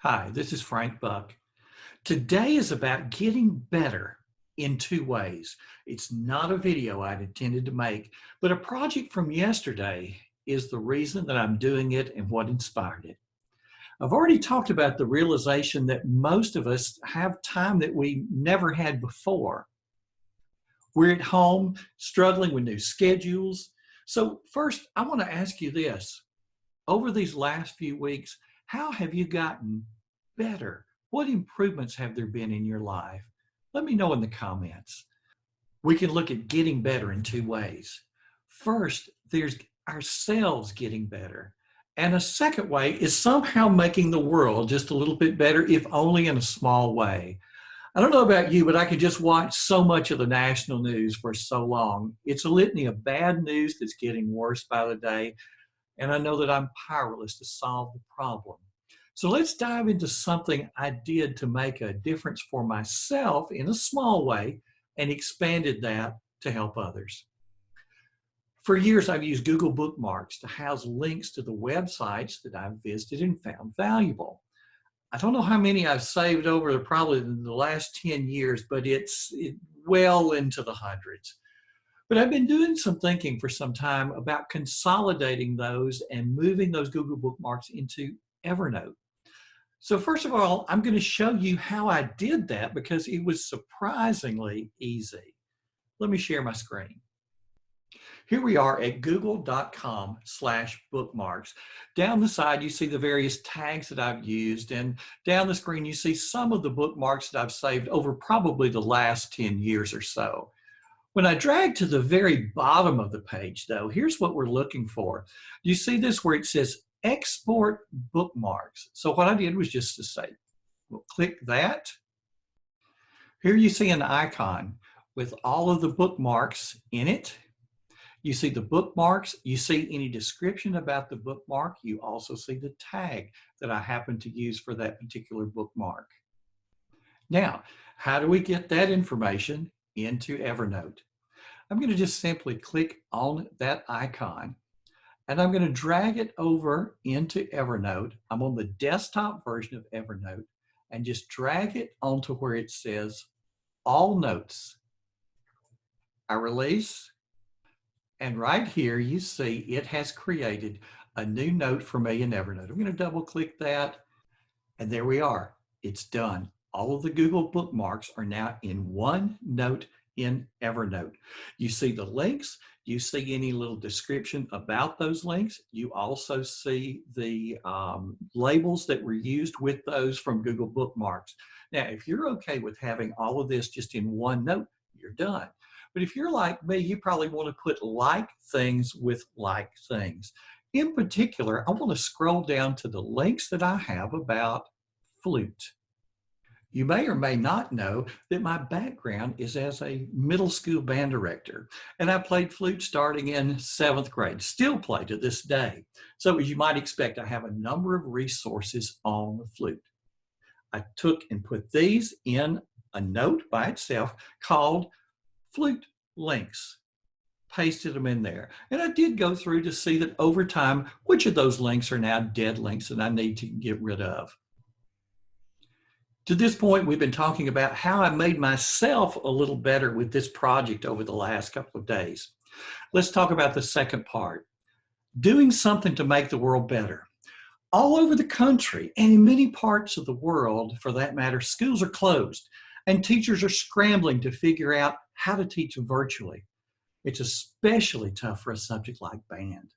Hi, this is Frank Buck. Today is about getting better in two ways. It's not a video I'd intended to make, but a project from yesterday is the reason that I'm doing it and what inspired it. I've already talked about the realization that most of us have time that we never had before. We're at home struggling with new schedules. So, first, I want to ask you this. Over these last few weeks, how have you gotten better? What improvements have there been in your life? Let me know in the comments. We can look at getting better in two ways. First, there's ourselves getting better. And a second way is somehow making the world just a little bit better, if only in a small way. I don't know about you, but I could just watch so much of the national news for so long. It's a litany of bad news that's getting worse by the day, and I know that I'm powerless to solve the problem. So let's dive into something I did to make a difference for myself in a small way and expanded that to help others. For years, I've used Google Bookmarks to house links to the websites that I've visited and found valuable. I don't know how many I've saved over probably in the last 10 years, but it's well into the hundreds. But I've been doing some thinking for some time about consolidating those and moving those Google Bookmarks into Evernote. So first of all, I'm going to show you how I did that because it was surprisingly easy. Let me share my screen. Here we are at google.com/bookmarks. Down the side, you see the various tags that I've used, and down the screen, you see some of the bookmarks that I've saved over probably the last 10 years or so. When I drag to the very bottom of the page, though, here's what we're looking for. You see this where it says export bookmarks. So what I did was just to say, we'll click that. Here you see an icon with all of the bookmarks in it. You see the bookmarks, you see any description about the bookmark. You also see the tag that I happen to use for that particular bookmark. Now, how do we get that information into Evernote? I'm going to just simply click on that icon and I'm going to drag it over into Evernote. I'm on the desktop version of Evernote and just drag it onto where it says all notes. I release, and right here you see it has created a new note for me in Evernote. I'm going to double click that and there we are. It's done. All of the Google bookmarks are now in one note in Evernote. You see the links, you see any little description about those links. You also see the labels that were used with those from Google Bookmarks. Now, if you're okay with having all of this just in one note, you're done. But if you're like me, you probably want to put like things with like things. In particular, I want to scroll down to the links that I have about flute. You may or may not know that my background is as a middle school band director, and I played flute starting in 7th grade, still play to this day. So as you might expect, I have a number of resources on the flute. I took and put these in a note by itself called flute links. Pasted them in there. And I did go through to see that over time, which of those links are now dead links that I need to get rid of. To this point, we've been talking about how I made myself a little better with this project over the last couple of days. Let's talk about the second part, doing something to make the world better. All over the country and in many parts of the world, for that matter, schools are closed and teachers are scrambling to figure out how to teach virtually. It's especially tough for a subject like band.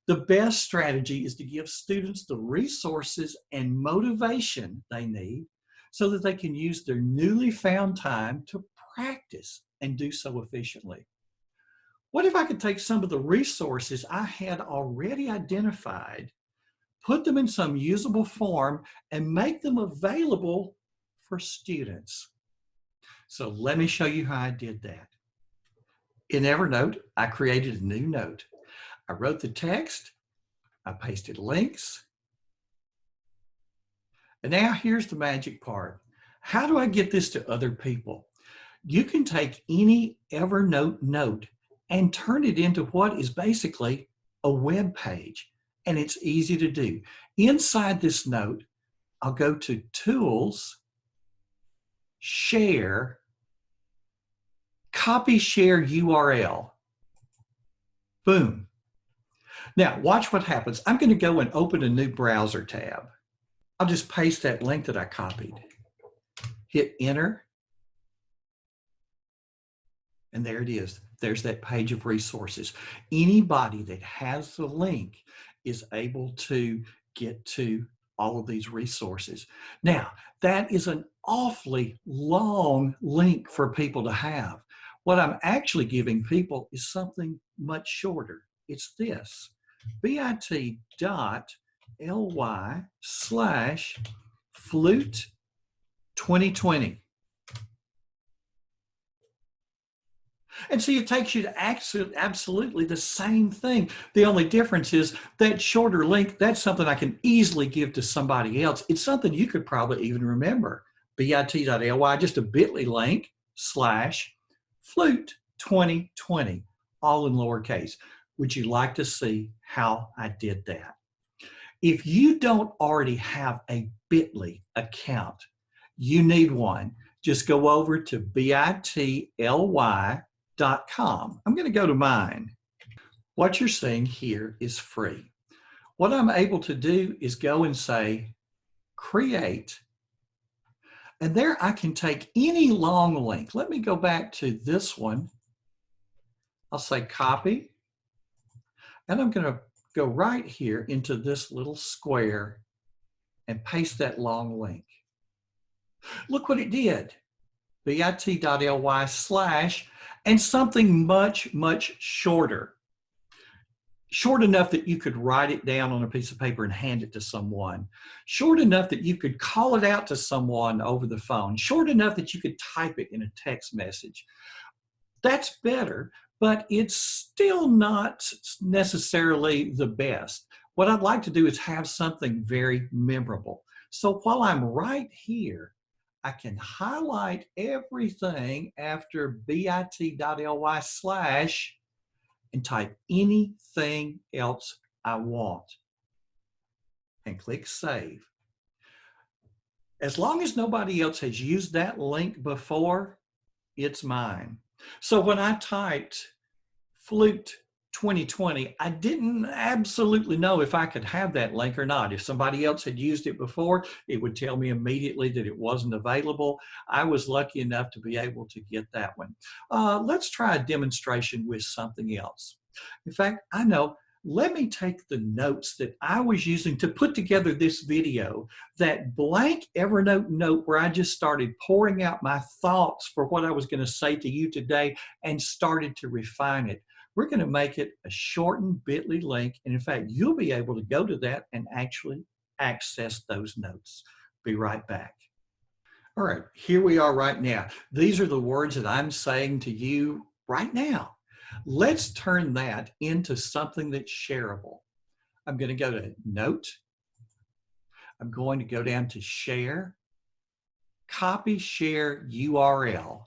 The best strategy is to give students the resources and motivation they need so that they can use their newly found time to practice and do so efficiently. What if I could take some of the resources I had already identified, put them in some usable form, and make them available for students? So let me show you how I did that. In Evernote, I created a new note. I wrote the text, I pasted links, and now here's the magic part. How do I get this to other people? You can take any Evernote note and turn it into what is basically a web page, and it's easy to do. Inside this note, I'll go to Tools, Share, Copy Share URL. Boom. Now, watch what happens. I'm going to go and open a new browser tab. I'll just paste that link that I copied. Hit Enter. And there it is. There's that page of resources. Anybody that has the link is able to get to all of these resources. Now, that is an awfully long link for people to have. What I'm actually giving people is something much shorter. It's this, bit.ly/flute2020. And see, it takes you to absolutely the same thing. The only difference is that shorter link, that's something I can easily give to somebody else. It's something you could probably even remember. bit.ly, just a bit.ly link /flute2020, all in lowercase. Would you like to see how I did that? If you don't already have a bit.ly account, you need one. Just go over to bit.ly.com. I'm going to go to mine. What you're seeing here is free. What I'm able to do is go and say, create. And there I can take any long link. Let me go back to this one. I'll say copy. And I'm going to go right here into this little square and paste that long link. Look what it did. bit.ly/ and something much, much shorter. Short enough that you could write it down on a piece of paper and hand it to someone. Short enough that you could call it out to someone over the phone. Short enough that you could type it in a text message. That's better, but it's still not necessarily the best. What I'd like to do is have something very memorable. So while I'm right here, I can highlight everything after bit.ly/ and type anything else I want and click save. As long as nobody else has used that link before, it's mine. So when I typed Flute 2020, I didn't absolutely know if I could have that link or not. If somebody else had used it before, it would tell me immediately that it wasn't available. I was lucky enough to be able to get that one. Let's try a demonstration with something else. In fact, I know, let me take the notes that I was using to put together this video, that blank Evernote note where I just started pouring out my thoughts for what I was going to say to you today and started to refine it. We're going to make it a shortened bit.ly link. And in fact, you'll be able to go to that and actually access those notes. Be right back. All right, here we are right now. These are the words that I'm saying to you right now. Let's turn that into something that's shareable. I'm going to go to Note. I'm going to go down to Share, Copy Share URL.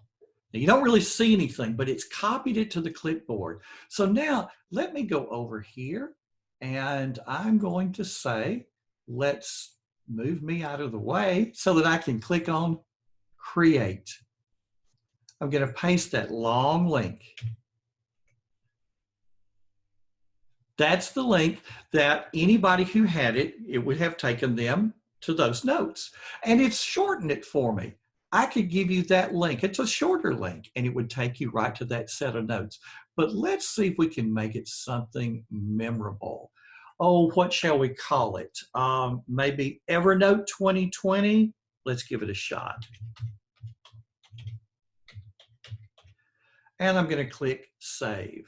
Now, you don't really see anything, but it's copied it to the clipboard. So now let me go over here and I'm going to say, let's move me out of the way so that I can click on Create. I'm going to paste that long link. That's the link that anybody who had it, it would have taken them to those notes. And it's shortened it for me. I could give you that link. It's a shorter link and it would take you right to that set of notes. But let's see if we can make it something memorable. Oh, what shall we call it? Maybe Evernote 2020. Let's give it a shot. And I'm going to click Save.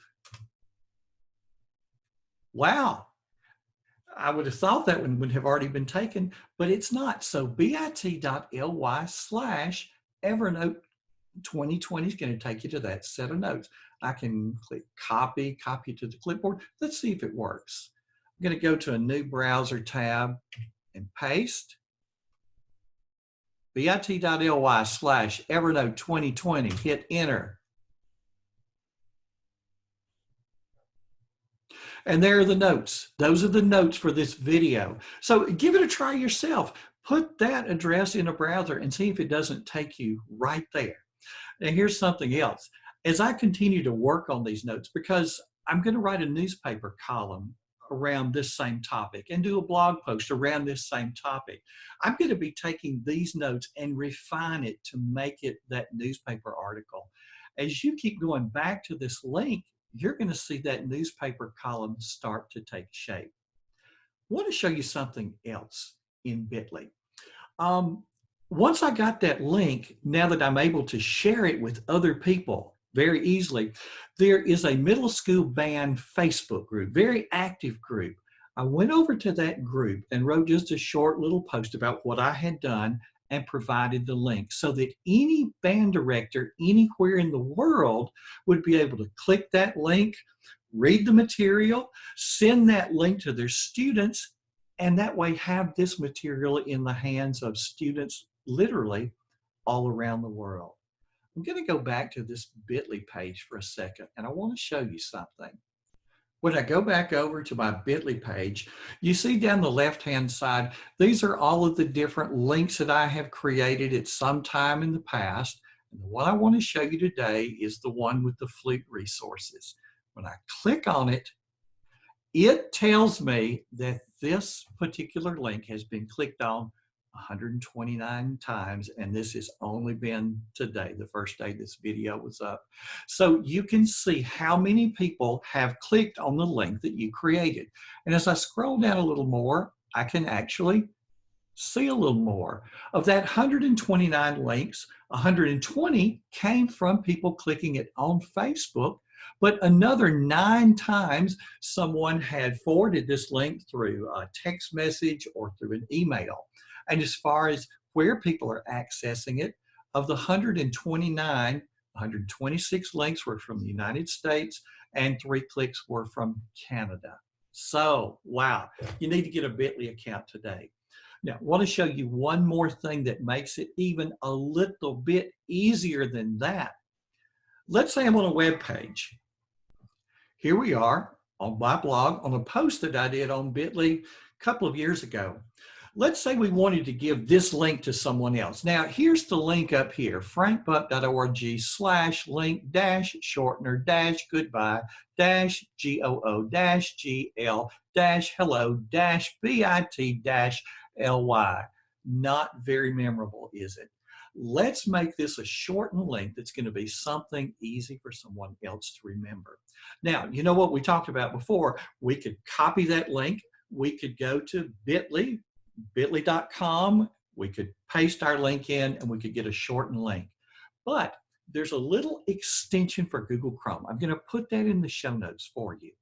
Wow. I would have thought that one would have already been taken, but it's not. So bit.ly/Evernote 2020 is going to take you to that set of notes. I can click copy to the clipboard. Let's see if it works. I'm going to go to a new browser tab and paste. bit.ly/Evernote 2020, hit enter. And there are the notes. Those are the notes for this video. So give it a try yourself. Put that address in a browser and see if it doesn't take you right there. And here's something else. As I continue to work on these notes, because I'm going to write a newspaper column around this same topic and do a blog post around this same topic, I'm going to be taking these notes and refine it to make it that newspaper article. As you keep going back to this link, you're going to see that newspaper column start to take shape. I want to show you something else in Bitly. Once I got that link, now that I'm able to share it with other people very easily, there is a middle school band Facebook group, very active group. I went over to that group and wrote just a short little post about what I had done and provided the link so that any band director anywhere in the world would be able to click that link, read the material, send that link to their students, and that way have this material in the hands of students literally all around the world. I'm going to go back to this Bitly page for a second, and I want to show you something. When I go back over to my Bitly page, you see down the left-hand side, these are all of the different links that I have created at some time in the past. And the one I want to show you today is the one with the flute resources. When I click on it, it tells me that this particular link has been clicked on 129 times, and this has only been today, the first day this video was up. So you can see how many people have clicked on the link that you created. And as I scroll down a little more, I can actually see a little more. Of that 129 links, 120 came from people clicking it on Facebook, but another 9 times someone had forwarded this link through a text message or through an email. And as far as where people are accessing it, of the 129, 126 links were from the United States and 3 clicks were from Canada. So, wow, you need to get a Bitly account today. Now, I want to show you one more thing that makes it even a little bit easier than that. Let's say I'm on a web page. Here we are on my blog on a post that I did on Bitly a couple of years ago. Let's say we wanted to give this link to someone else. Now, here's the link up here, frankbuck.org/link-shortener-goo-hello-bit-ly. Not very memorable, is it? Let's make this a shortened link that's going to be something easy for someone else to remember. Now, you know what we talked about before? We could copy that link. We could go to Bitly, bit.ly.com. We could paste our link in and we could get a shortened link. But there's a little extension for Google Chrome. I'm going to put that in the show notes for you.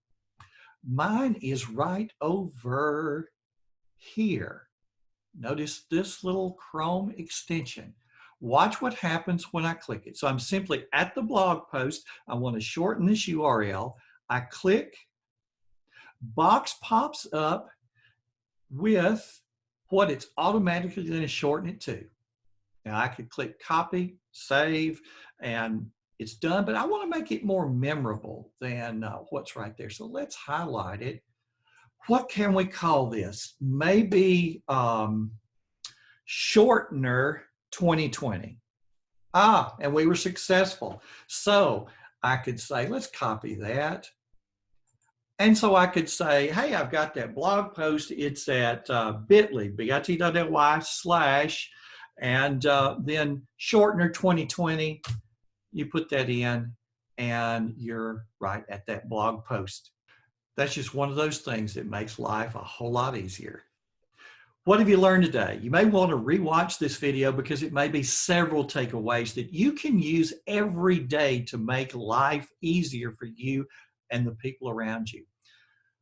Mine is right over here. Notice this little Chrome extension. Watch what happens when I click it. So I'm simply at the blog post. I want to shorten this URL. I click, box pops up with what it's automatically going to shorten it to. Now I could click copy, save, and it's done, but I want to make it more memorable than what's right there. So let's highlight it. What can we call this? Maybe shortener 2020. And we were successful. So I could say, let's copy that. And so I could say, hey, I've got that blog post. It's at bit.ly, bit.ly/ and then shortener 2020. You put that in and you're right at that blog post. That's just one of those things that makes life a whole lot easier. What have you learned today? You may want to rewatch this video because it may be several takeaways that you can use every day to make life easier for you and the people around you.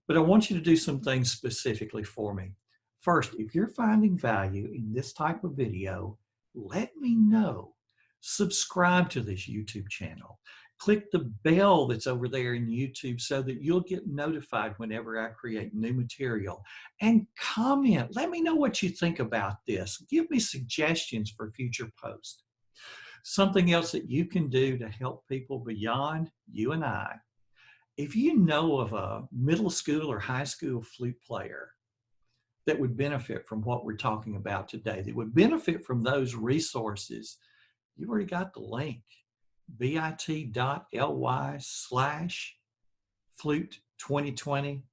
But I want you to do some things specifically for me. First, if you're finding value in this type of video, let me know. Subscribe to this YouTube channel. Click the bell that's over there in YouTube so that you'll get notified whenever I create new material. And comment. Let me know what you think about this. Give me suggestions for future posts. Something else that you can do to help people beyond you and I If you know of a middle school or high school flute player that would benefit from what we're talking about today, that would benefit from those resources, you already got the link, bit.ly/flute 2020.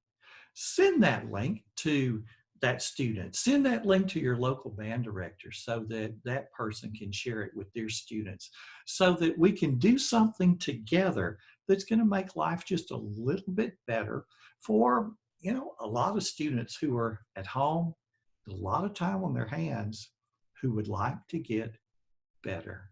Send that link to that student. Send that link to your local band director so that that person can share it with their students, so that we can do something together that's going to make life just a little bit better for, a lot of students who are at home, a lot of time on their hands, who would like to get better.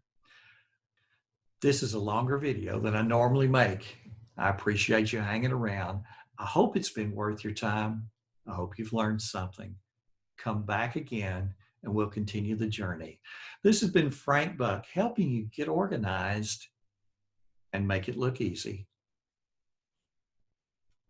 This is a longer video than I normally make. I appreciate you hanging around. I hope it's been worth your time. I hope you've learned something. Come back again and we'll continue the journey. This has been Frank Buck helping you get organized and make it look easy.